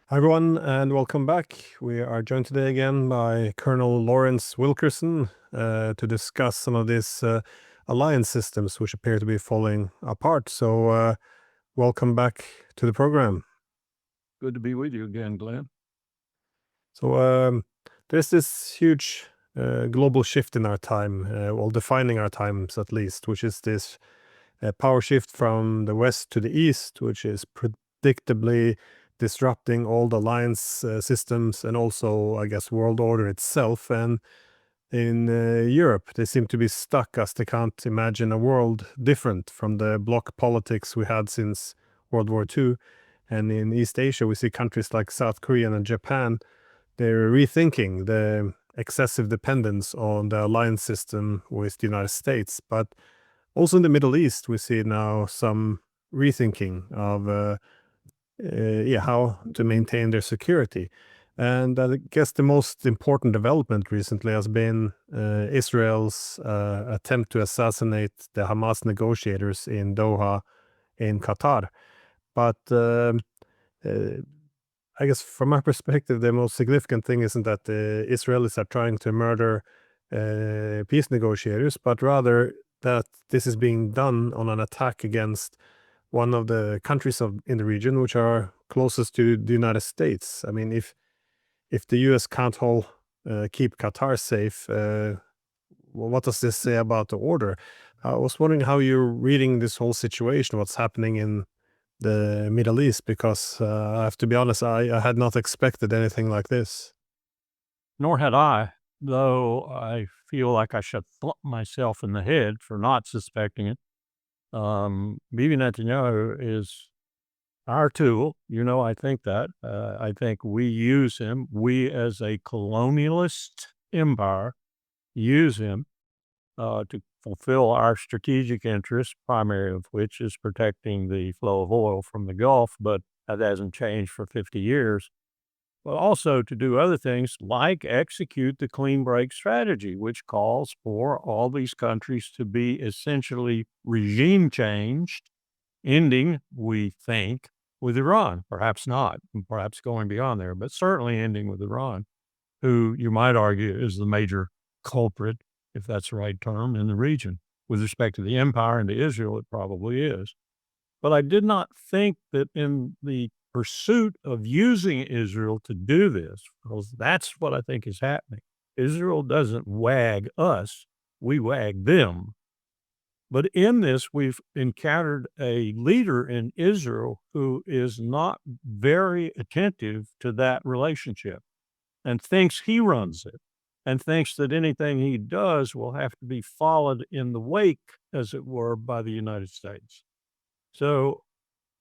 Hi everyone, and welcome back. We are joined today again by Colonel Lawrence Wilkerson to discuss some of these alliance systems which appear to be falling apart. So, welcome back to the program. Good to be with you again, Glenn. So, there's this huge global shift in our time, well, defining our times at least, which is this power shift from the west to the east, which is predictably disrupting all the alliance systems and also, I guess, world order itself. And in Europe, they seem to be stuck as they can't imagine a world different from the bloc politics we had since World War II. And in East Asia, we see countries like South Korea and Japan, they're rethinking the excessive dependence on the alliance system with the United States. But also in the Middle East, we see now some rethinking of how to maintain their security. And I guess the most important development recently has been Israel's attempt to assassinate the Hamas negotiators in Doha in Qatar. But uh, I guess from my perspective, the most significant thing isn't that the Israelis are trying to murder peace negotiators, but rather that this is being done on an attack against one of the countries in the region which are closest to the United States. I mean, if the U.S. can't keep Qatar safe, what does this say about the order? I was wondering how you're reading this whole situation, what's happening in the Middle East, because I have to be honest, I had not expected anything like this. Nor had I, though I feel like I should thump myself in the head for not suspecting it. Bibi Netanyahu is our tool. I think that. I think we use him. We, as a colonialist empire, use him to fulfill our strategic interests, primary of which is protecting the flow of oil from the Gulf, but that hasn't changed for 50 years. But also to do other things like execute the clean break strategy, which calls for all these countries to be essentially regime changed, ending, we think, with Iran. Perhaps not, perhaps going beyond there, but certainly ending with Iran, who you might argue is the major culprit, if that's the right term, in the region. With respect to the empire and to Israel, it probably is. But I did not think that in the pursuit of using Israel to do this, because that's what I think is happening. Israel doesn't wag us, we wag them. But in this, we've encountered a leader in Israel who is not very attentive to that relationship and thinks he runs it and thinks that anything he does will have to be followed in the wake, as it were, by the United States. So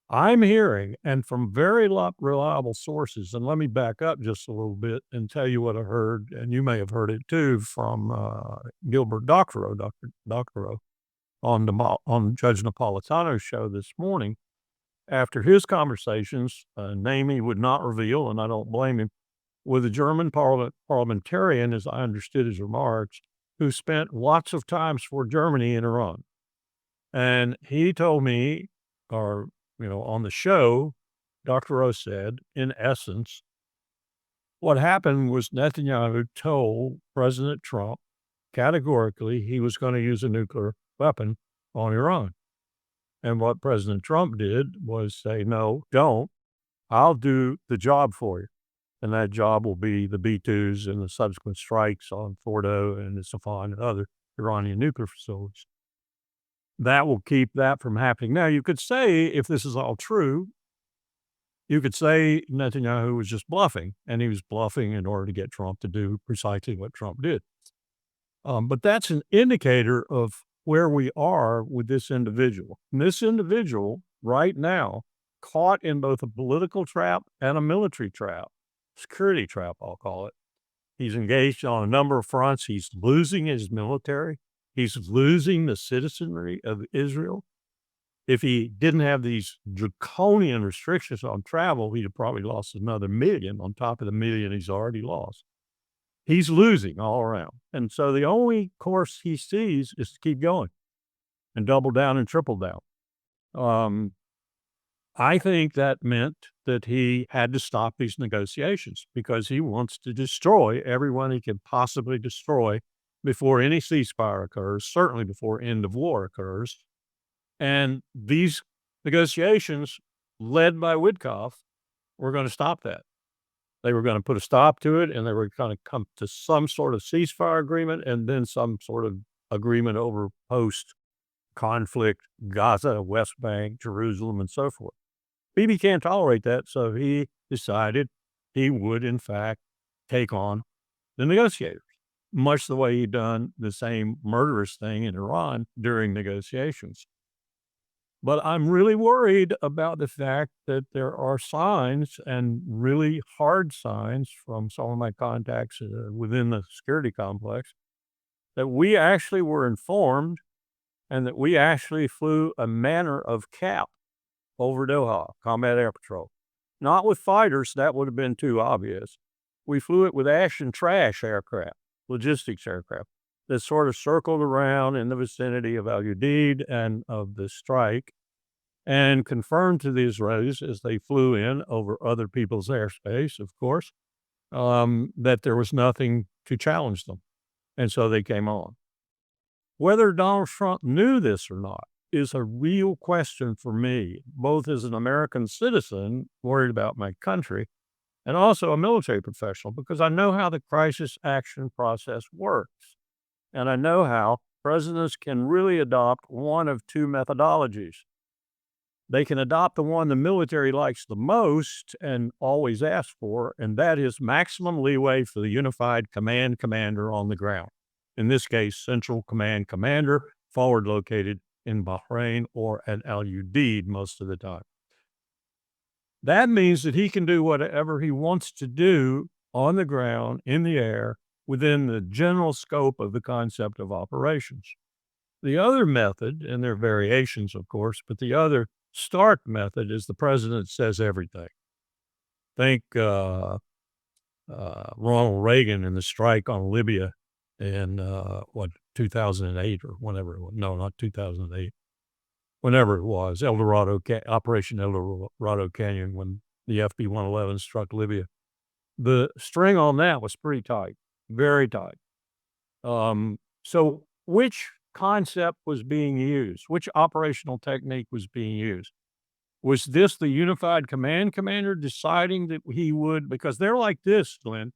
I'm hearing, and from very reliable sources, and let me back up just a little bit and tell you what I heard, and you may have heard it too from Gilbert Doctorow on Judge Napolitano's show this morning. After his conversations, a name he would not reveal, and I don't blame him, with a German parliamentarian, as I understood his remarks, who spent lots of times for Germany in Iran. And he told me, or on the show, Dr. Rose said, in essence, what happened was Netanyahu told President Trump categorically he was going to use a nuclear weapon on Iran. And what President Trump did was say, no, don't. I'll do the job for you. And that job will be the B-2s and the subsequent strikes on Fordo and Isfahan and other Iranian nuclear facilities. That will keep that from happening. Now, you could say, if this is all true, you could say Netanyahu was just bluffing, and he was bluffing in order to get Trump to do precisely what Trump did. But that's an indicator of where we are with this individual. And this individual, right now, caught in both a political trap and a military trap, security trap, I'll call it. He's engaged on a number of fronts. He's losing his military. He's losing the citizenry of Israel. If he didn't have these draconian restrictions on travel, he'd have probably lost another million on top of the million he's already lost. He's losing all around. And so the only course he sees is to keep going and double down and triple down. I think that meant that he had to stop these negotiations because he wants to destroy everyone he can possibly destroy before any ceasefire occurs, certainly before end of war occurs. And these negotiations, led by Witkoff, were going to stop that. They were going to put a stop to it, and they were going to come to some sort of ceasefire agreement and then some sort of agreement over post-conflict Gaza, West Bank, Jerusalem, and so forth. Bibi can't tolerate that, so he decided he would, in fact, take on the negotiators, much the way he'd done the same murderous thing in Iran during negotiations. But I'm really worried about the fact that there are signs, and really hard signs from some of my contacts within the security complex, that we actually were informed and that we actually flew a manner of cap over Doha, combat air patrol. Not with fighters, that would have been too obvious. We flew it with ash and trash aircraft, logistics aircraft, that sort of circled around in the vicinity of Al Udeid and of the strike, and confirmed to the Israelis as they flew in over other people's airspace, of course, that there was nothing to challenge them. And so they came on. Whether Donald Trump knew this or not is a real question for me, both as an American citizen worried about my country and also a military professional, because I know how the crisis action process works. And I know how presidents can really adopt one of two methodologies. They can adopt the one the military likes the most and always asks for, and that is maximum leeway for the unified command commander on the ground. In this case, Central Command Commander, forward located in Bahrain or at Al Udeid most of the time. That means that he can do whatever he wants to do on the ground, in the air, within the general scope of the concept of operations. The other method, and there are variations, of course, but the other stark method is the president says everything. Think Ronald Reagan and the strike on Libya in 2008 or whenever it was. No, not 2008. Whenever it was, Operation El Dorado Canyon, when the FB-111 struck Libya. The string on that was pretty tight, very tight. So which concept was being used? Which operational technique was being used? Was this the unified command commander deciding that he would, because they're like this, Glenn,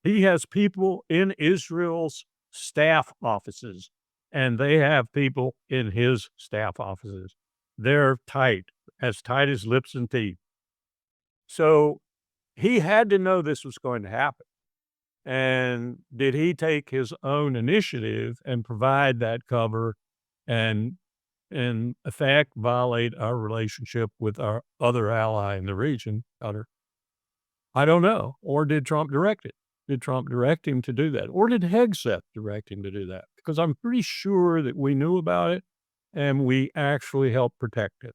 he has people in Israel's staff offices, and they have people in his staff offices. They're tight as lips and teeth. So he had to know this was going to happen. And did he take his own initiative and provide that cover and, in effect, violate our relationship with our other ally in the region, Qatar? I don't know. Or did Trump direct it? Did Trump direct him to do that? Or did Hegseth direct him to do that? Because I'm pretty sure that we knew about it and we actually helped protect it.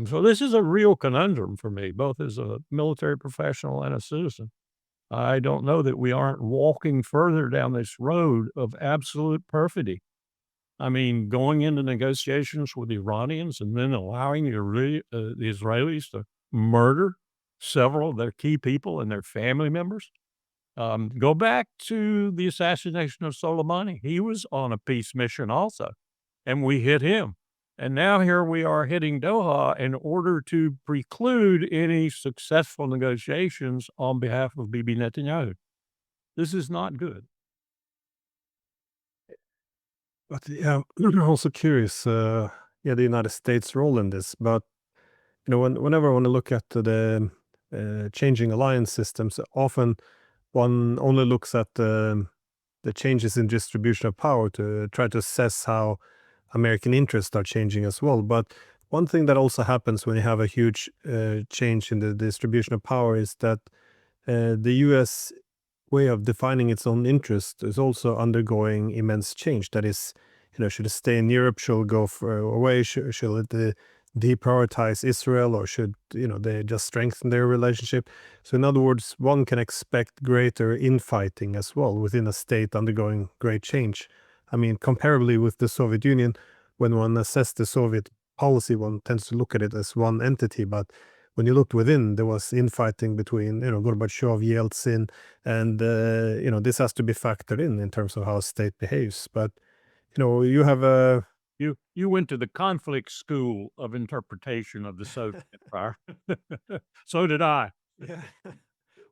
So this is a real conundrum for me, both as a military professional and a citizen. I don't know that we aren't walking further down this road of absolute perfidy. I mean, going into negotiations with the Iranians and then allowing the Israelis to murder several of their key people and their family members. Go back to the assassination of Soleimani. He was on a peace mission also, and we hit him. And now here we are hitting Doha in order to preclude any successful negotiations on behalf of Bibi Netanyahu. This is not good. But yeah, I'm also curious, the United States' role in this. But whenever I want to look at the changing alliance systems, often one only looks at the changes in distribution of power to try to assess how American interests are changing as well. But one thing that also happens when you have a huge change in the distribution of power is that the U.S. way of defining its own interest is also undergoing immense change. That is, should it stay in Europe? Should it go away? Should it deprioritize Israel, or should they just strengthen their relationship? So in other words, one can expect greater infighting as well within a state undergoing great change. I mean, comparably with the Soviet Union, when one assesses the Soviet policy, one tends to look at it as one entity. But when you looked within, there was infighting between, Gorbachev, Yeltsin, and, this has to be factored in terms of how a state behaves. But, you have a You went to the conflict school of interpretation of the Soviet Empire. So did I. yeah.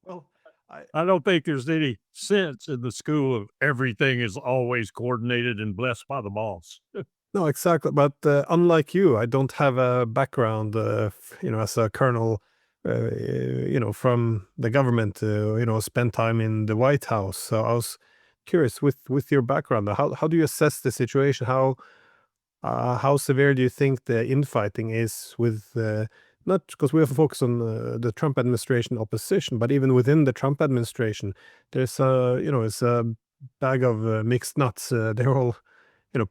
Well, I don't think there's any sense in the school of everything is always coordinated and blessed by the boss. no, exactly. But unlike you, I don't have a background, as a colonel, from the government, spend time in the White House. So I was curious with your background, how do you assess the situation? How severe do you think the infighting is with, not because we have a focus on the Trump administration opposition, but even within the Trump administration, there's it's a bag of mixed nuts. They're all,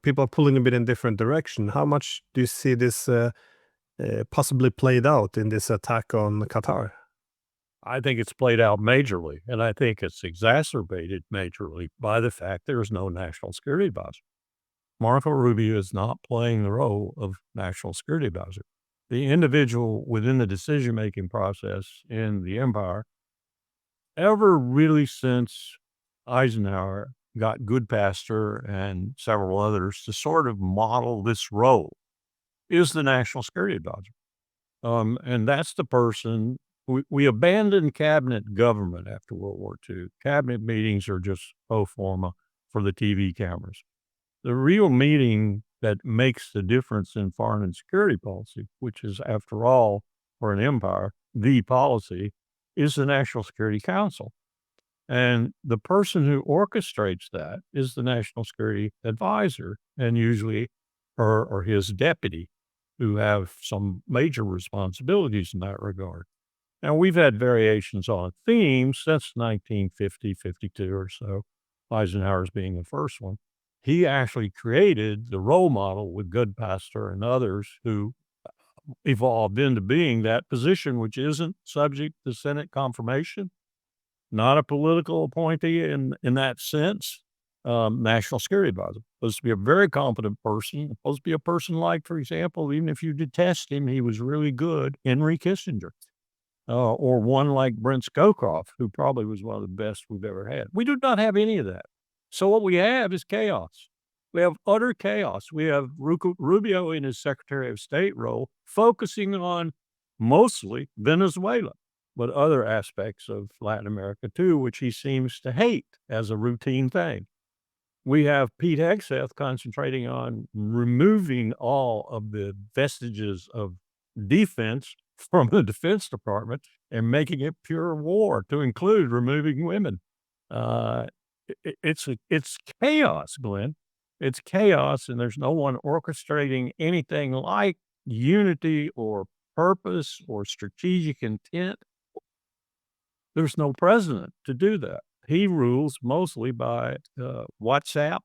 people are pulling a bit in different direction. How much do you see this possibly played out in this attack on Qatar? I think it's played out majorly, and I think it's exacerbated majorly by the fact there is no national security advisor. Marco Rubio is not playing the role of national security advisor. The individual within the decision-making process in the empire, ever really since Eisenhower got Goodpaster and several others to sort of model this role, is the national security advisor. And that's the person we abandoned cabinet government after World War II. Cabinet meetings are just pro forma for the TV cameras. The real meeting that makes the difference in foreign and security policy, which is, after all, for an empire, the policy, is the National Security Council. And the person who orchestrates that is the National Security Advisor, and usually her or his deputy, who have some major responsibilities in that regard. Now, we've had variations on a theme since 1950, 52 or so, Eisenhower's being the first one. He actually created the role model with Goodpaster and others who evolved into being that position, which isn't subject to Senate confirmation, not a political appointee in that sense. National security advisor, supposed to be a very competent person, supposed to be a person like, for example, even if you detest him, he was really good, Henry Kissinger. Or one like Brent Scowcroft, who probably was one of the best we've ever had. We do not have any of that. So what we have is chaos. We have utter chaos. We have Rubio in his Secretary of State role focusing on mostly Venezuela, but other aspects of Latin America too, which he seems to hate as a routine thing. We have Pete Hegseth concentrating on removing all of the vestiges of defense from the Defense Department and making it pure war, to include removing women. It's chaos, Glenn. It's chaos, and there's no one orchestrating anything like unity or purpose or strategic intent. There's no president to do that. He rules mostly by WhatsApp,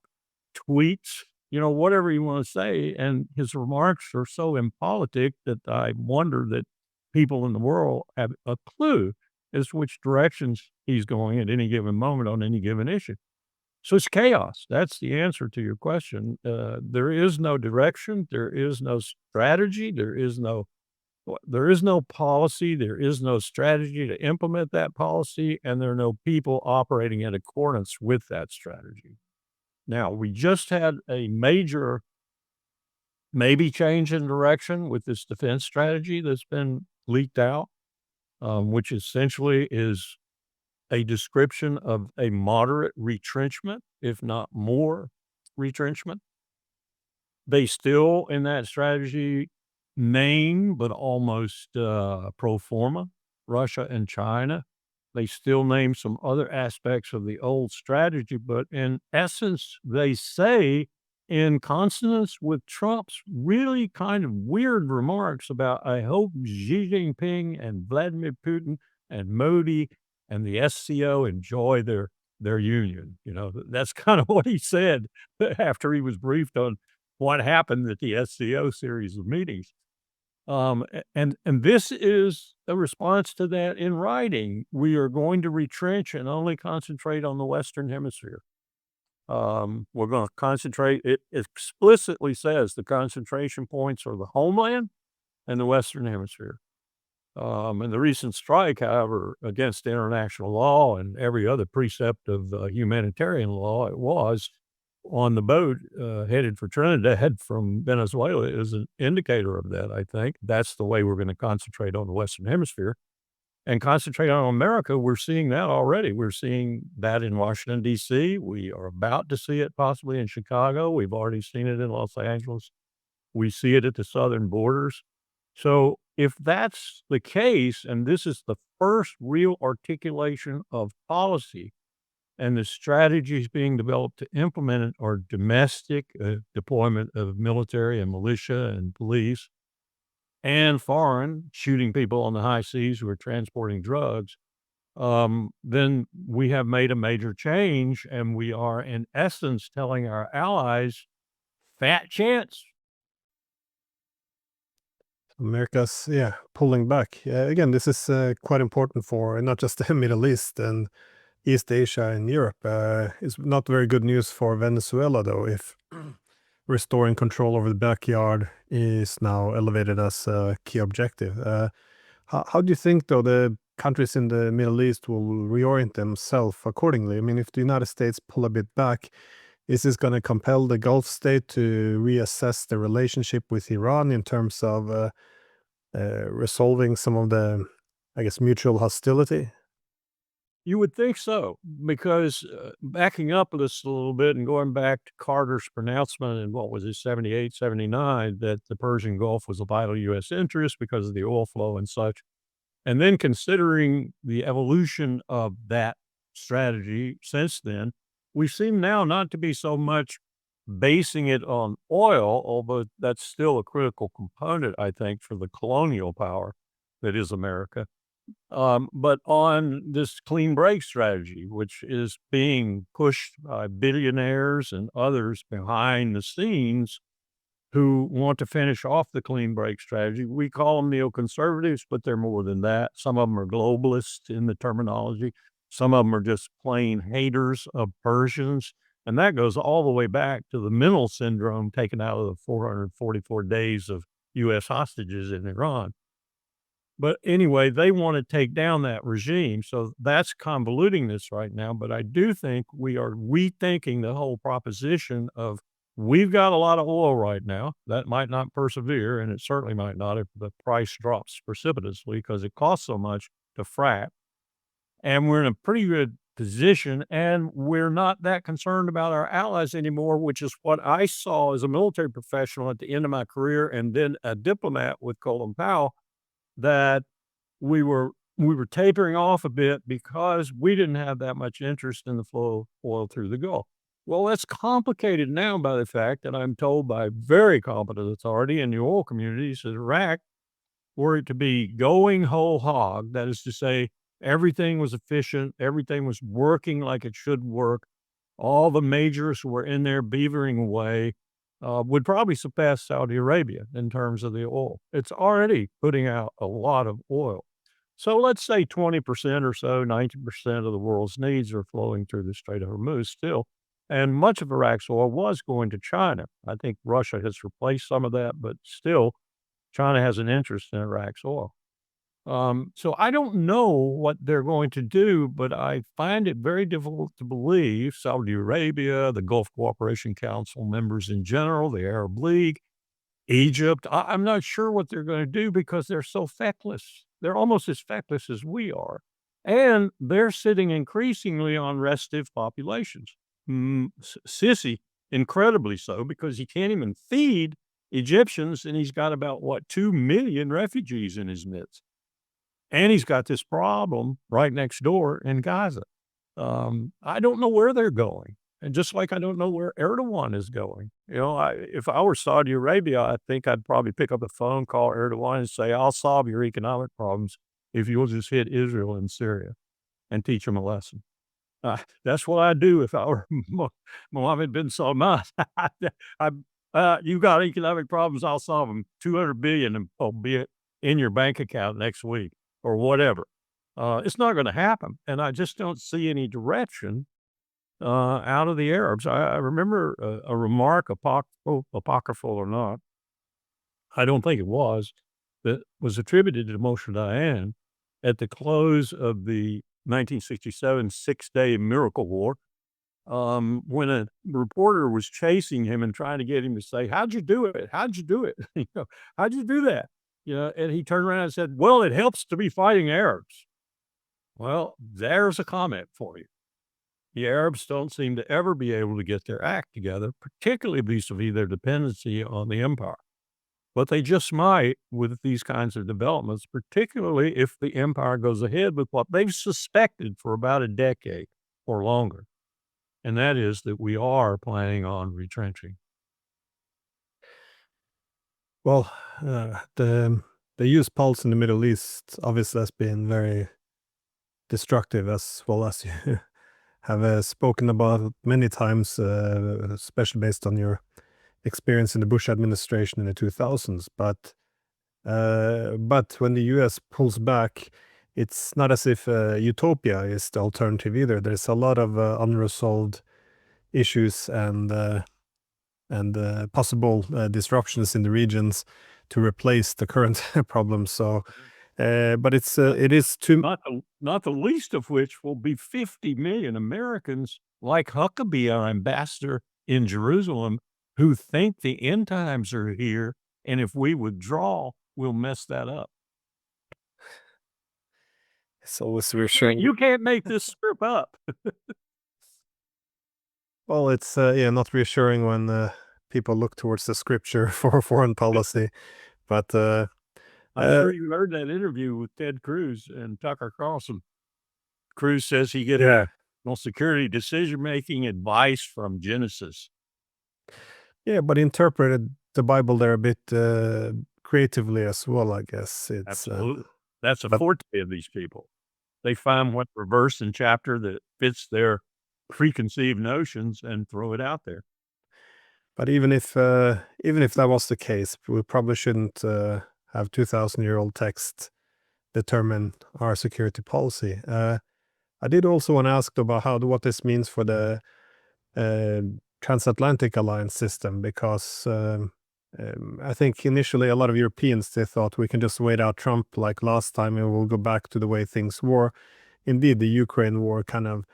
tweets, whatever you want to say. And his remarks are so impolitic that I wonder that people in the world have a clue as to which directions he's going at any given moment on any given issue. So it's chaos. That's the answer to your question. There is no direction. There is no strategy. There is no policy. There is no strategy to implement that policy. And there are no people operating in accordance with that strategy. Now, we just had a major maybe change in direction with this defense strategy that's been leaked out, which essentially is a description of a moderate retrenchment, if not more retrenchment. They still, in that strategy, name, but almost pro forma, Russia and China. They still name some other aspects of the old strategy, but in essence, they say, in consonance with Trump's really kind of weird remarks about, I hope Xi Jinping and Vladimir Putin and Modi and the SCO enjoy their union. That's kind of what he said after he was briefed on what happened at the SCO series of meetings. And this is a response to that in writing. We are going to retrench and only concentrate on the Western Hemisphere. We're going to concentrate. It explicitly says the concentration points are the homeland and the Western Hemisphere. And the recent strike, however, against international law and every other precept of humanitarian law, it was on the boat headed for Trinidad from Venezuela is an indicator of that, I think. That's the way we're going to concentrate on the Western Hemisphere and concentrate on America. We're seeing that already. We're seeing that in Washington, D.C. We are about to see it possibly in Chicago. We've already seen it in Los Angeles. We see it at the southern borders. So if that's the case, and this is the first real articulation of policy and the strategies being developed to implement it are domestic deployment of military and militia and police and foreign shooting people on the high seas who are transporting drugs, then we have made a major change. And we are, in essence, telling our allies, fat chance. America's, yeah, pulling back. Again, this is quite important for not just the Middle East and East Asia and Europe. It's not very good news for Venezuela, though, if restoring control over the backyard is now elevated as a key objective. How do you think, though, the countries in the Middle East will reorient themselves accordingly? I mean, if the United States pull a bit back, is this going to compel the Gulf state to reassess the relationship with Iran in terms of resolving some of the, I guess, mutual hostility? You would think so, because backing up this a little bit and going back to Carter's pronouncement in what was it, 78, 79, that the Persian Gulf was a vital U.S. interest because of the oil flow and such. And then considering the evolution of that strategy since then, we seem now not to be so much basing it on oil, although that's still a critical component, I think, for the colonial power that is America. But on this clean break strategy, which is being pushed by billionaires and others behind the scenes who want to finish off the clean break strategy. We call them neoconservatives, but they're more than that. Some of them are globalists in the terminology. Some of them are just plain haters of Persians. And that goes all the way back to the mental syndrome taken out of the 444 days of U.S. hostages in Iran. But anyway, they want to take down that regime. So that's convoluting this right now. But I do think we are rethinking the whole proposition of we've got a lot of oil right now that might not persevere, and it certainly might not if the price drops precipitously because it costs so much to frack. And we're in a pretty good position, and we're not that concerned about our allies anymore, which is what I saw as a military professional at the end of my career and then a diplomat with Colin Powell, that we were tapering off a bit because we didn't have that much interest in the flow of oil through the Gulf. Well, that's complicated now by the fact that I'm told by very competent authority in the oil communities that Iraq, were it to be going whole hog, that is to say, everything was efficient, everything was working like it should work, all the majors were in there beavering away, would probably surpass Saudi Arabia in terms of the oil. It's already putting out a lot of oil. So let's say 20% or so, 90% of the world's needs are flowing through the Strait of Hormuz still. And much of Iraq's oil was going to China. I think Russia has replaced some of that, but still, China has an interest in Iraq's oil. So I don't know what they're going to do, but I find it very difficult to believe Saudi Arabia, the Gulf Cooperation Council members in general, the Arab League, Egypt. I'm not sure what they're going to do because they're so feckless. They're almost as feckless as we are. And they're sitting increasingly on restive populations. Sisi, incredibly so, because he can't even feed Egyptians, and he's got about, 2 million refugees in his midst. And he's got this problem right next door in Gaza. I don't know where they're going. And just like I don't know where Erdogan is going. If I were Saudi Arabia, I think I'd probably pick up the phone, call Erdogan and say, I'll solve your economic problems if you'll just hit Israel and Syria and teach them a lesson. That's what I'd do if I were Mohammed bin Salman. You got economic problems, I'll solve them. 200 billion will be in your bank account next week or whatever. It's not going to happen. And I just don't see any direction out of the Arabs. I remember a remark, apocryphal or not, I don't think it was, that was attributed to Moshe Dayan at the close of the 1967 Six-Day Miracle War, when a reporter was chasing him and trying to get him to say, "How'd you do it? How'd you do it? How'd you do that?" And he turned around and said, "Well, it helps to be fighting Arabs." Well, there's a comment for you. The Arabs don't seem to ever be able to get their act together, particularly vis-a-vis their dependency on the empire. But they just might with these kinds of developments, particularly if the empire goes ahead with what they've suspected for about a decade or longer. And that is that we are planning on retrenching. Well, the US pulse in the Middle East obviously has been very destructive, as well as you have spoken about many times, especially based on your experience in the Bush administration in the 2000s. But when the US pulls back, it's not as if utopia is the alternative either. There's a lot of unresolved issues and possible disruptions in the regions to replace the current problems. So, but it is too. Not the least of which will be 50 million Americans like Huckabee, our ambassador in Jerusalem, who think the end times are here, and if we withdraw, we'll mess that up. It's always reassuring. You can't make this strip up. Well, it's not reassuring when people look towards the scripture for foreign policy. But I'm sure you heard that interview with Ted Cruz and Tucker Carlson. Cruz says he get national security decision-making advice from Genesis. Yeah, but interpreted the Bible there a bit creatively as well, I guess. It's Absolutely. That's a forte of these people. They find what verse and chapter that fits their preconceived notions and throw it out there. But even if that was the case, we probably shouldn't have 2,000-year-old text determine our security policy. I did also want to ask about what this means for the Transatlantic alliance system, because I think initially a lot of Europeans, they thought we can just wait out Trump like last time and we'll go back to the way things were. Indeed, the Ukraine war kind of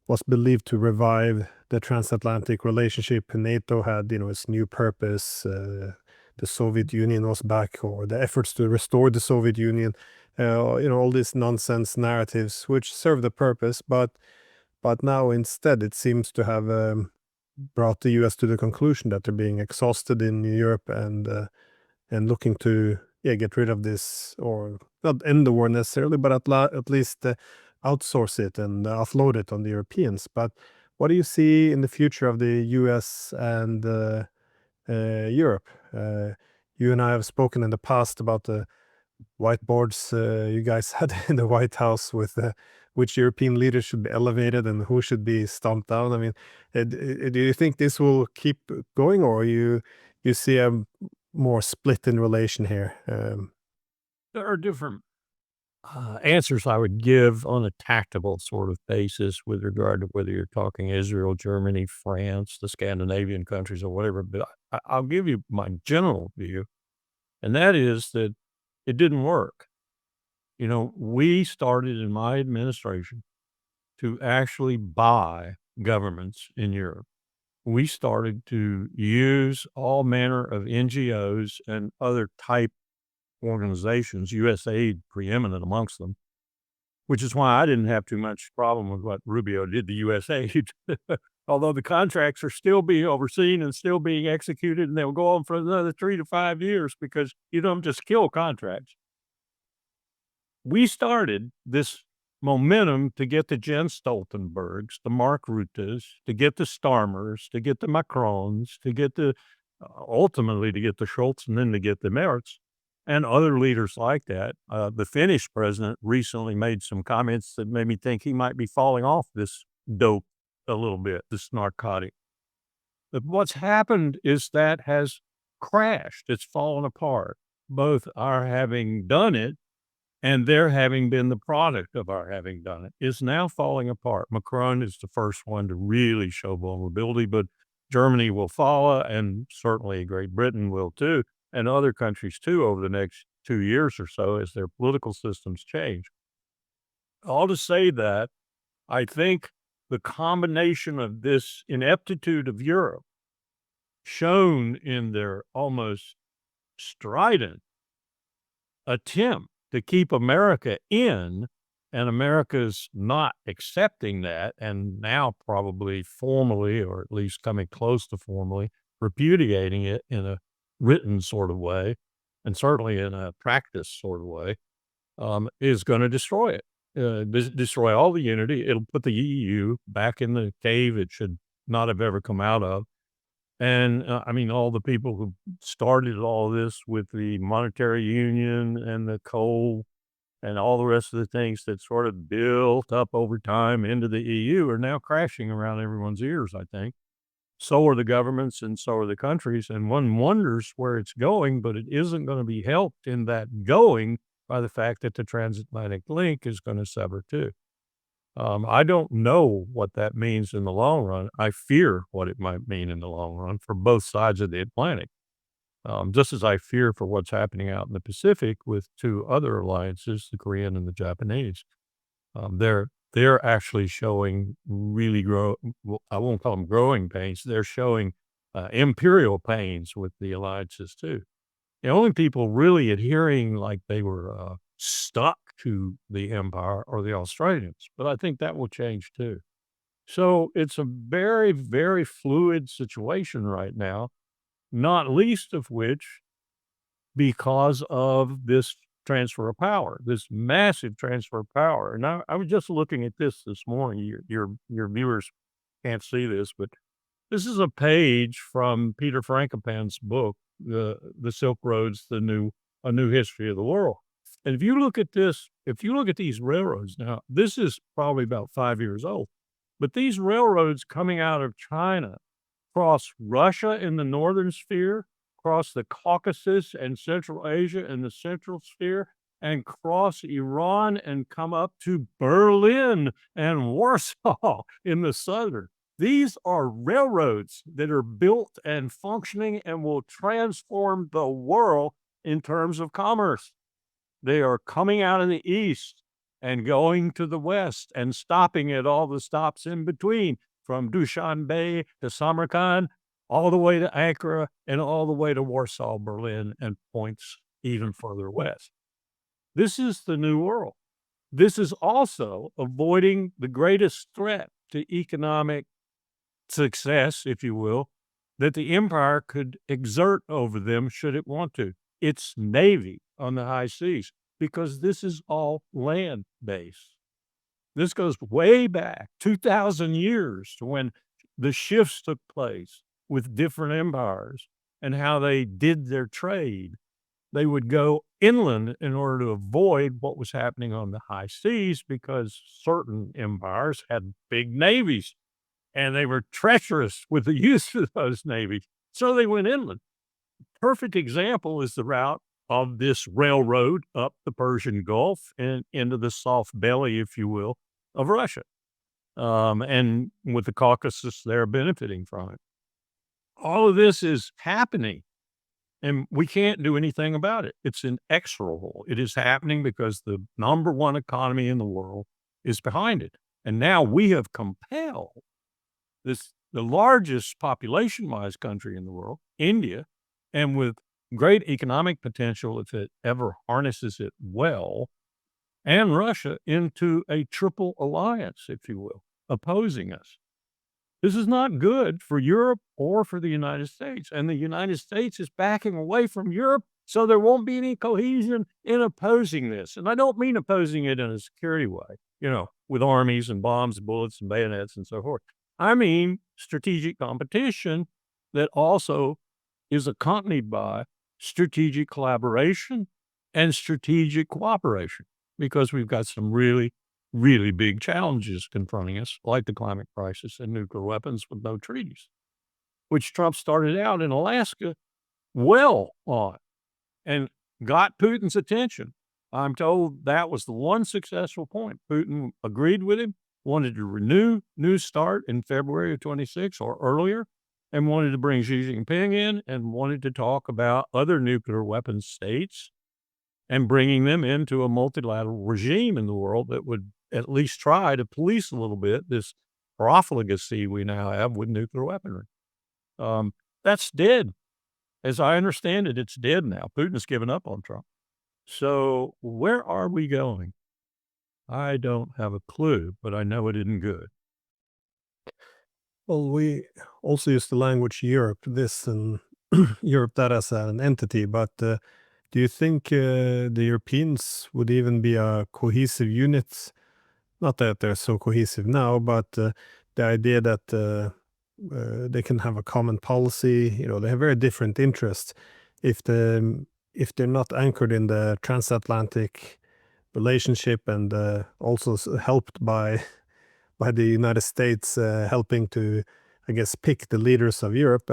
was believed to revive the transatlantic relationship. NATO had, its new purpose. The Soviet Union was back, or the efforts to restore the Soviet Union. All these nonsense narratives which serve the purpose, but now instead it seems to have brought the U.S. to the conclusion that they're being exhausted in Europe and looking to get rid of this, or not end the war necessarily, but at least outsource it and offload it on the Europeans. But what do you see in the future of the U.S. and Europe? You and I have spoken in the past about the whiteboards you guys had in the White House with which European leaders should be elevated and who should be stomped down. I mean, do you think this will keep going, or you see a more split in relation here? There are different answers I would give on a tactical sort of basis with regard to whether you're talking Israel, Germany, France, the Scandinavian countries, or whatever. But I'll give you my general view, and that is that it didn't work. We started in my administration to actually buy governments in Europe. We started to use all manner of NGOs and other type organizations, USAID preeminent amongst them, which is why I didn't have too much problem with what Rubio did to USAID. Although the contracts are still being overseen and still being executed, and they'll go on for another 3 to 5 years because you don't just kill contracts. We started this momentum to get the Jens Stoltenbergs, the Mark Rutte's, to get the Starmers, to get the Macrons, to get ultimately to get the Schultz, and then to get the Merz and other leaders like that. The Finnish president recently made some comments that made me think he might be falling off this dope a little bit, this narcotic. But what's happened is that has crashed. It's fallen apart. Both our having done it and their having been the product of our having done it is now falling apart. Macron is the first one to really show vulnerability, but Germany will follow, and certainly Great Britain will too, and other countries too over the next 2 years or so as their political systems change. All to say that I think the combination of this ineptitude of Europe, shown in their almost strident attempt to keep America in, and America's not accepting that, and now probably formally, or at least coming close to formally, repudiating it in a written sort of way, and certainly in a practice sort of way, is going to destroy it, destroy all the unity. It'll put the EU back in the cave it should not have ever come out of. And I mean, all the people who started all this with the monetary union and the coal and all the rest of the things that sort of built up over time into the EU are now crashing around everyone's ears, I think. So are the governments and so are the countries. And one wonders where it's going, but it isn't going to be helped in that going by the fact that the transatlantic link is going to sever too. I don't know what that means in the long run. I fear what it might mean in the long run for both sides of the Atlantic. Just as I fear for what's happening out in the Pacific with two other alliances, the Korean and the Japanese. They're actually showing really I won't call them growing pains. They're showing imperial pains with the alliances too. The only people really adhering like they were stuck to the empire are the Australians, but I think that will change too. So it's a very, very fluid situation right now, not least of which because of this transfer of power, this massive transfer of power. And I was just looking at this morning. Your viewers can't see this, but this is a page from Peter Frankopan's book, the Silk Roads, a new history of the world. And if you look at this, if you look at these railroads now, this is probably about 5 years old, but these railroads coming out of China cross Russia in the northern sphere, cross the Caucasus and Central Asia in the central sphere, and cross Iran and come up to Berlin and Warsaw in the southern. These are railroads that are built and functioning and will transform the world in terms of commerce. They are coming out of the east and going to the west and stopping at all the stops in between, from Dushanbe to Samarkand, all the way to Ankara and all the way to Warsaw, Berlin, and points even further west. This is the new world. This is also avoiding the greatest threat to economic success, if you will, that the empire could exert over them should it want to. Its navy on the high seas, because this is all land-based. This goes way back 2,000 years to when the shifts took place with different empires and how they did their trade. They would go inland in order to avoid what was happening on the high seas because certain empires had big navies and they were treacherous with the use of those navies. So they went inland. Perfect example is the route of this railroad up the Persian Gulf and into the soft belly, if you will, of Russia. And with the Caucasus, they're benefiting from it. All of this is happening, and we can't do anything about it. It's inexorable. It is happening because the number one economy in the world is behind it. And now we have compelled the largest population-wise country in the world, India, and with great economic potential if it ever harnesses it well, and Russia into a triple alliance, if you will, opposing us. This is not good for Europe or for the United States. And the United States is backing away from Europe, so there won't be any cohesion in opposing this. And I don't mean opposing it in a security way, with armies and bombs, bullets and bayonets and so forth. I mean strategic competition that also is accompanied by strategic collaboration and strategic cooperation, because we've got some really, really big challenges confronting us, like the climate crisis and nuclear weapons with no treaties, which Trump started out in Alaska well on and got Putin's attention. I'm told that was the one successful point. Putin agreed with him, wanted to new start in February of 26 or earlier, and wanted to bring Xi Jinping in and wanted to talk about other nuclear weapons states and bringing them into a multilateral regime in the world that would at least try to police a little bit this profligacy we now have with nuclear weaponry. That's dead. As I understand it, it's dead now. Putin's given up on Trump. So where are we going? I don't have a clue, but I know it isn't good. Well, we also use the language Europe, this and Europe that as an entity, but do you think the Europeans would even be a cohesive unit? Not that they're so cohesive now, but the idea that they can have a common policy, they have very different interests. If they're not anchored in the transatlantic relationship and also helped by the United States helping to, I guess, pick the leaders of Europe.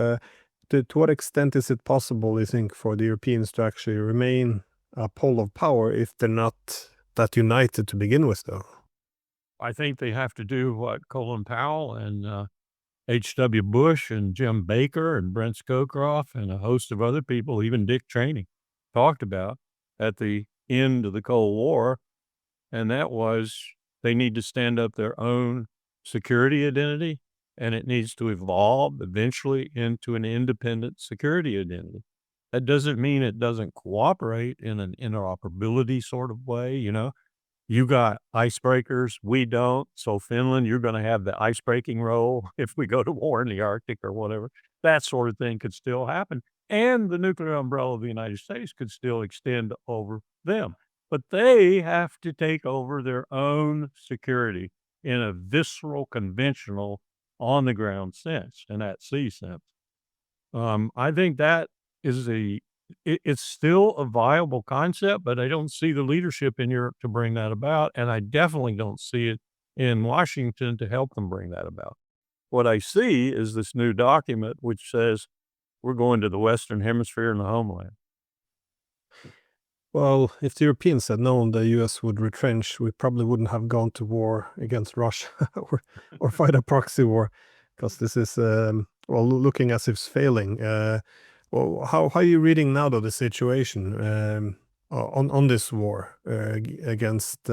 To what extent is it possible, you think, for the Europeans to actually remain a pole of power if they're not that united to begin with, though? I think they have to do what Colin Powell and H.W. Bush and Jim Baker and Brent Scowcroft and a host of other people, even Dick Cheney, talked about at the end of the Cold War, and that was they need to stand up their own security identity, and it needs to evolve eventually into an independent security identity. That doesn't mean it doesn't cooperate in an interoperability sort of way, You got icebreakers, we don't. So Finland, you're going to have the icebreaking role if we go to war in the Arctic or whatever. That sort of thing could still happen. And the nuclear umbrella of the United States could still extend over them. But they have to take over their own security in a visceral, conventional, on the ground sense, in that sea sense. I think that is it's still a viable concept, but I don't see the leadership in Europe to bring that about, and I definitely don't see it in Washington to help them bring that about. What I see is this new document which says we're going to the Western Hemisphere and the homeland. Well, if the Europeans had known the US would retrench, we probably wouldn't have gone to war against Russia or fight a proxy war, because this is, looking as if it's failing. Well, how are you reading now, though, the situation on this war against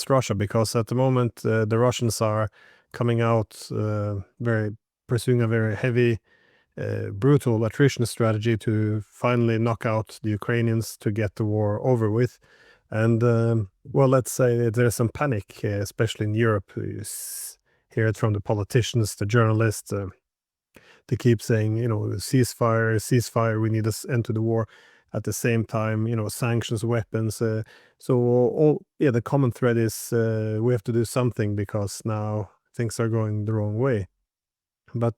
Russia? Because at the moment, the Russians are coming out pursuing a very heavy, brutal attrition strategy to finally knock out the Ukrainians to get the war over with. And let's say there's some panic, especially in Europe. You hear it from the politicians, the journalists. They keep saying, ceasefire, we need to end to the war. At the same time, sanctions, weapons. The common thread is we have to do something because now things are going the wrong way. But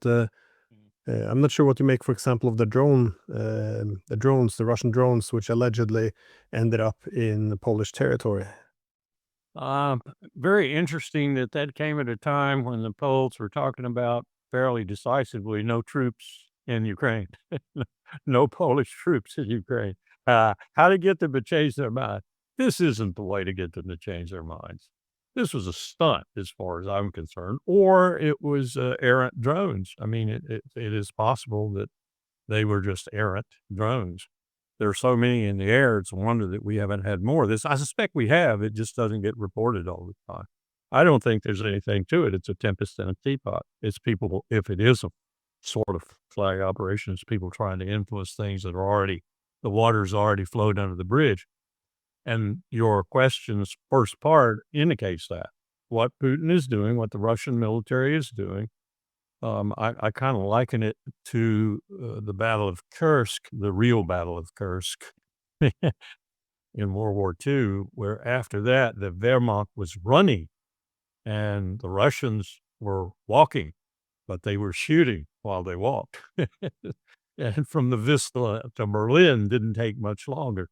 I'm not sure what you make, for example, of the Russian drones, which allegedly ended up in Polish territory. Very interesting that came at a time when the Poles were talking about fairly decisively no troops in Ukraine, no Polish troops in Ukraine. How to get them to change their mind? This isn't the way to get them to change their minds. This was a stunt as far as I'm concerned, or it was errant drones. I mean, it is possible that they were just errant drones. There are so many in the air, it's a wonder that we haven't had more of this. I suspect we have, it just doesn't get reported all the time. I don't think there's anything to it. It's a tempest in a teapot. It's people, if it is a sort of flag operation, it's people trying to influence things that are the water's already flowed under the bridge. And your question's first part indicates that. What Putin is doing, what the Russian military is doing, I kind of liken it to the Battle of Kursk, the real Battle of Kursk in World War II, where after that, the Wehrmacht was running and the Russians were walking, but they were shooting while they walked. And from the Vistula to Berlin didn't take much longer.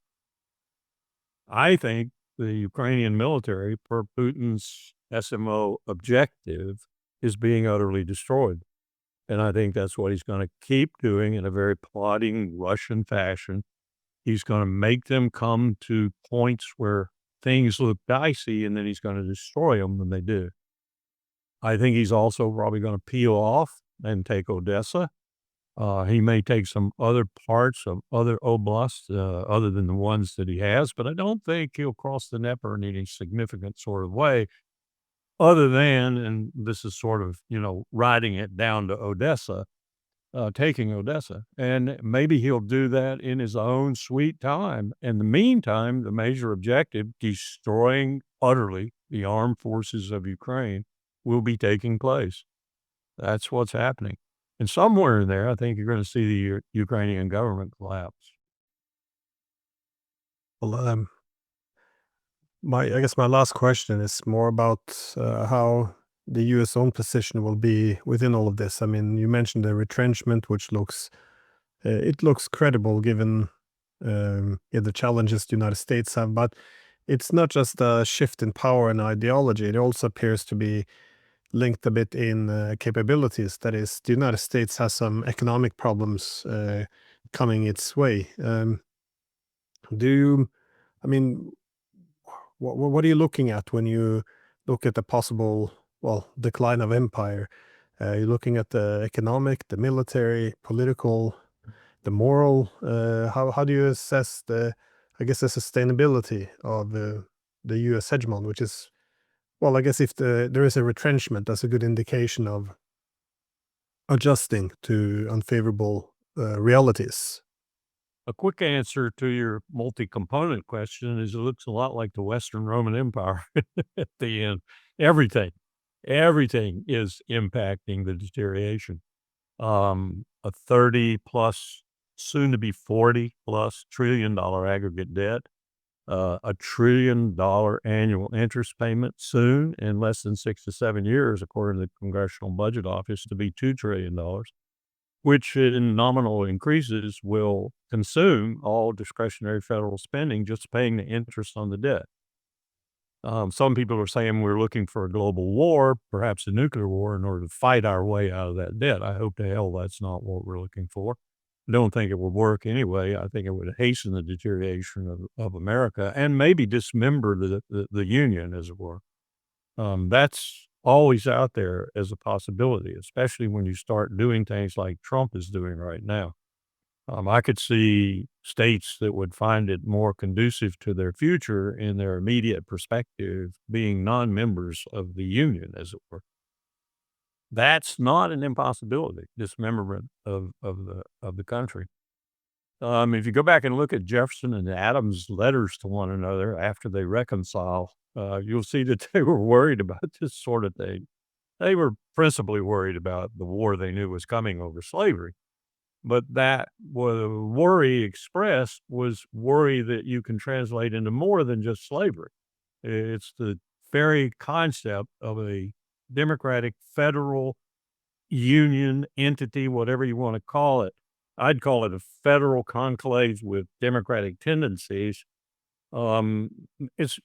I think the Ukrainian military, per Putin's SMO objective, is being utterly destroyed. And I think that's what he's going to keep doing in a very plotting Russian fashion. He's going to make them come to points where things look dicey, and then he's going to destroy them when they do. I think he's also probably going to peel off and take Odessa. He may take some other parts of other oblasts, other than the ones that he has, but I don't think he'll cross the Dnieper in any significant sort of way, other than, and this is sort of, riding it down to Odessa, taking Odessa. And maybe he'll do that in his own sweet time. In the meantime, the major objective, destroying utterly the armed forces of Ukraine, will be taking place. That's what's happening. And somewhere in there, I think you're going to see the Ukrainian government collapse. Well, I guess my last question is more about how the U.S. own position will be within all of this. I mean, you mentioned the retrenchment, which looks it looks credible given the challenges the United States have, but it's not just a shift in power and ideology. It also appears to be linked a bit in capabilities. That is, the United States has some economic problems coming its way. Do you, I mean, what are you looking at when you look at the possible, well, decline of empire? You're looking at the economic, the military, political, the moral. How do you assess I guess, the sustainability of the U.S. hegemon, which is, well, I guess if there is a retrenchment, that's a good indication of adjusting to unfavorable realities. A quick answer to your multi-component question is it looks a lot like the Western Roman Empire at the end. Everything is impacting the deterioration. A 30 plus, soon to be 40 plus $1 trillion aggregate debt, $1 trillion annual interest payment soon, in less than 6 to 7 years, according to the Congressional Budget Office, to be $2 trillion, which in nominal increases will consume all discretionary federal spending just paying the interest on the debt. Some people are saying we're looking for a global war, perhaps a nuclear war, in order to fight our way out of that debt. I hope to hell that's not what we're looking for. I don't think it would work anyway. I think it would hasten the deterioration of America and maybe dismember the Union, as it were. That's always out there as a possibility, especially when you start doing things like Trump is doing right now. I could see states that would find it more conducive to their future in their immediate perspective being non-members of the Union, as it were. That's not an impossibility, dismemberment of the country. If you go back and look at Jefferson and Adams' letters to one another after they reconcile, you'll see that they were worried about this sort of thing. They were principally worried about the war they knew was coming over slavery. But that worry expressed was worry that you can translate into more than just slavery. It's the very concept of a democratic federal union entity, whatever you want to call it. I'd call it a federal conclave with democratic tendencies. Um, it's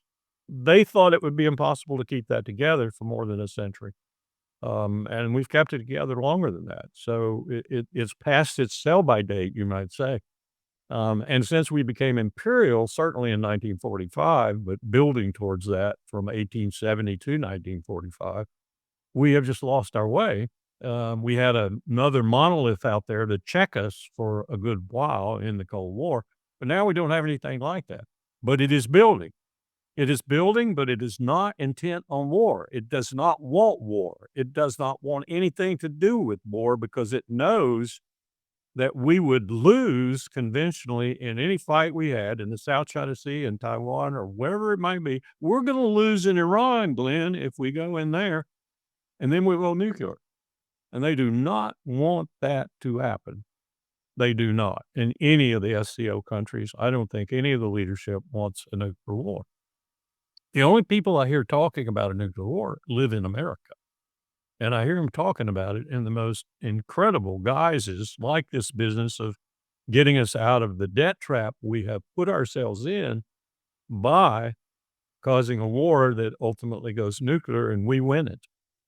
They thought it would be impossible to keep that together for more than a century. And we've kept it together longer than that. So it's past its sell-by date, you might say. And since we became imperial, certainly in 1945, but building towards that from 1870 to 1945, we have just lost our way. We had another monolith out there to check us for a good while in the Cold War, but now we don't have anything like that. But it is building. It is building, but it is not intent on war. It does not want war. It does not want anything to do with war because it knows that we would lose conventionally in any fight we had in the South China Sea and Taiwan or wherever it might be. We're going to lose in Iran, Glenn, if we go in there, and then we will nuclear. And they do not want that to happen. They do not. In any of the SCO countries, I don't think any of the leadership wants a nuclear war. The only people I hear talking about a nuclear war live in America. And I hear them talking about it in the most incredible guises, like this business of getting us out of the debt trap we have put ourselves in by causing a war that ultimately goes nuclear and we win it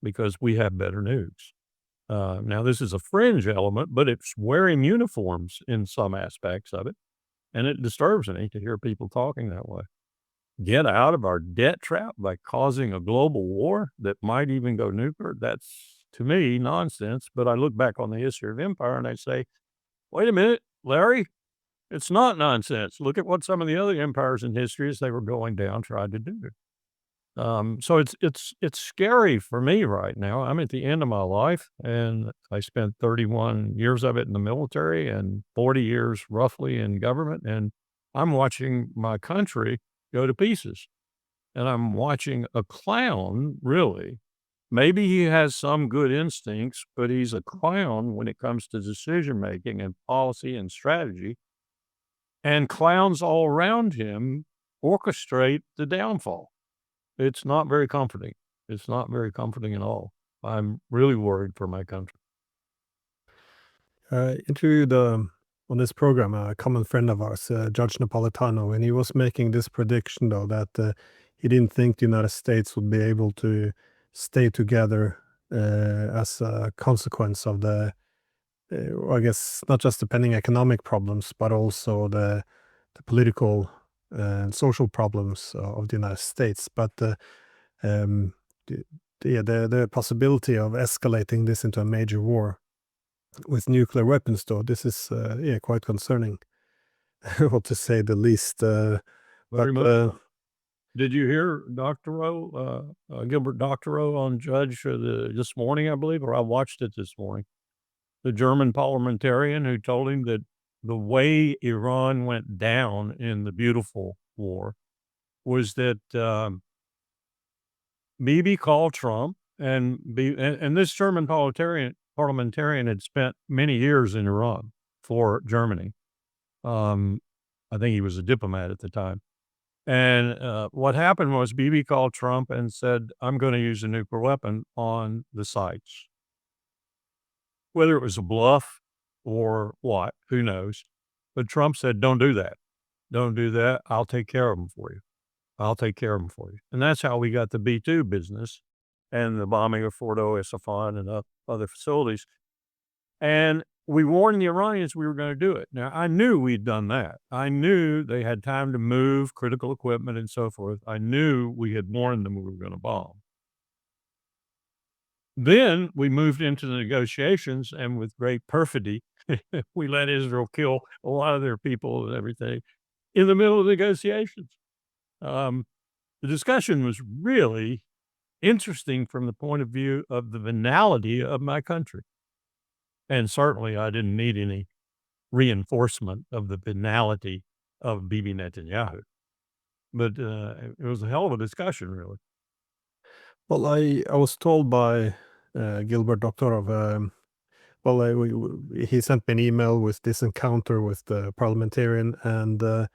because we have better nukes. Now, this is a fringe element, but it's wearing uniforms in some aspects of it. And it disturbs me to hear people talking that way. Get out of our debt trap by causing a global war that might even go nuclear. That's to me, nonsense, but I look back on the history of empire and I say, wait a minute, Larry, it's not nonsense. Look at what some of the other empires in history as they were going down tried to do. So it's scary for me right now. I'm at the end of my life, and I spent 31 years of it in the military and 40 years roughly in government, and I'm watching my country go to pieces. And I'm watching a clown, really. Maybe he has some good instincts, but he's a clown when it comes to decision making and policy and strategy. And clowns all around him orchestrate the downfall. It's not very comforting. It's not very comforting at all. I'm really worried for my country. I interviewed on this program a common friend of ours, Judge Napolitano, and he was making this prediction, though, that he didn't think the United States would be able to stay together as a consequence of I guess, not just the pending economic problems, but also the political and social problems of the United States. But um, the, the possibility of escalating this into a major war with nuclear weapons, though, this is quite concerning, well, to say the least. Very But much. Did you hear Gilbert Doctorow on Judge this morning, I believe, or I watched it this morning? The German parliamentarian who told him that the way Iran went down in the beautiful war was that Bibi called Trump, and this German parliamentarian had spent many years in Iran for Germany. I think he was a diplomat at the time. And what happened was Bibi called Trump and said, I'm going to use a nuclear weapon on the sites. Whether it was a bluff or what, who knows? But Trump said, don't do that. Don't do that. I'll take care of them for you. I'll take care of them for you. And that's how we got the B-2 business and the bombing of Fort Oisifan and other facilities. And we warned the Iranians we were going to do it. Now, I knew we'd done that. I knew they had time to move critical equipment and so forth. I knew we had warned them we were going to bomb. Then we moved into the negotiations, and with great perfidy, we let Israel kill a lot of their people and everything in the middle of negotiations. The discussion was really interesting from the point of view of the venality of my country. And certainly I didn't need any reinforcement of the venality of Bibi Netanyahu. But it was a hell of a discussion, really. well, I was told by Gilbert Doctorov. He sent me an email with this encounter with the parliamentarian, and I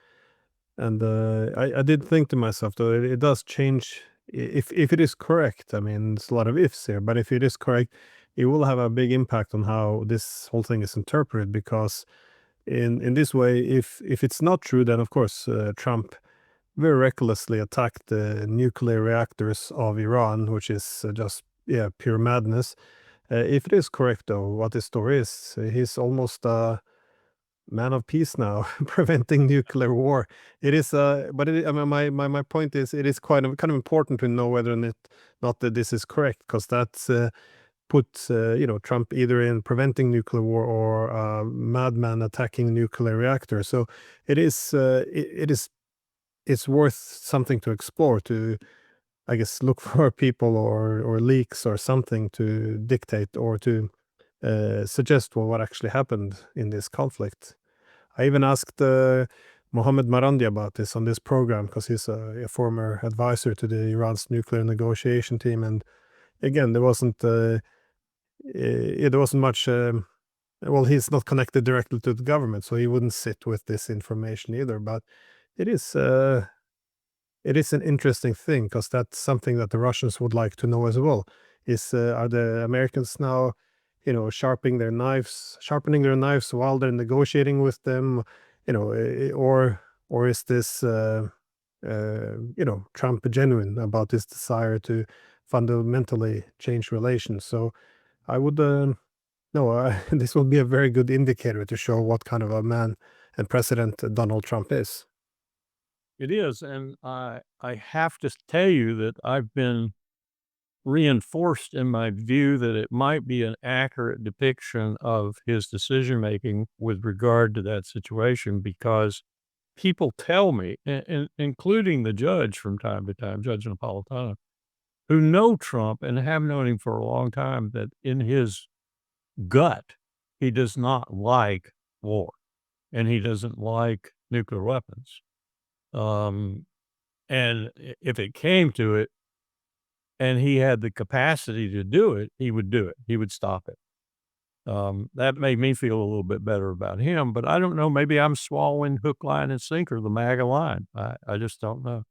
did think to myself, though, it does change if it is correct. I mean, there's a lot of ifs here, but if it is correct, it will have a big impact on how this whole thing is interpreted. Because in this way, if it's not true, then of course Trump very recklessly attacked the nuclear reactors of Iran, which is just pure madness. If it is correct, though, what this story is, he's almost a man of peace now, preventing nuclear war. It is, but I mean, my point is, it is kind of important to know whether or not that this is correct, because that's puts Trump either in preventing nuclear war or a madman attacking nuclear reactor. So it is it's worth something to explore, to, I guess, look for people or leaks or something to dictate or to suggest what actually happened in this conflict. I even asked Mohammed Marandi about this on this program, because he's a former advisor to the Iran's nuclear negotiation team, and again, there wasn't much. Well, he's not connected directly to the government, so he wouldn't sit with this information either. But it is an interesting thing, because that's something that the Russians would like to know as well. Is are the Americans now, sharpening their knives while they're negotiating with them, or is this Trump genuine about his desire to fundamentally change relations? So I would no, this will be a very good indicator to show what kind of a man and president Donald Trump is. It is, and I have to tell you that I've been reinforced in my view that it might be an accurate depiction of his decision making with regard to that situation, because people tell me, including the judge from time to time, Judge Napolitano, who know Trump and have known him for a long time, that in his gut, he does not like war and he doesn't like nuclear weapons. And if it came to it and he had the capacity to do it, he would do it. He would stop it. That made me feel a little bit better about him, but I don't know. Maybe I'm swallowing hook, line, and sinker, the MAGA line. I just don't know.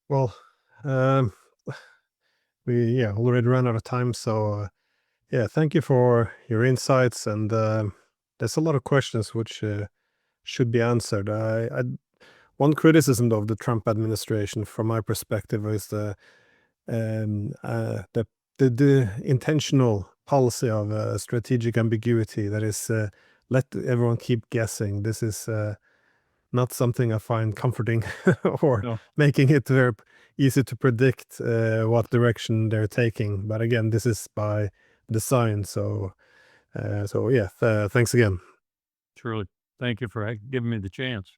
Well, um, we already ran out of time, so thank you for your insights. And there's a lot of questions which should be answered. One criticism of the Trump administration, from my perspective, is the intentional policy of strategic ambiguity. That is, let everyone keep guessing. This is not something I find comforting, or No. making it very easy to predict what direction they're taking. But again, this is by design. So thanks again. Truly. Thank you for giving me the chance.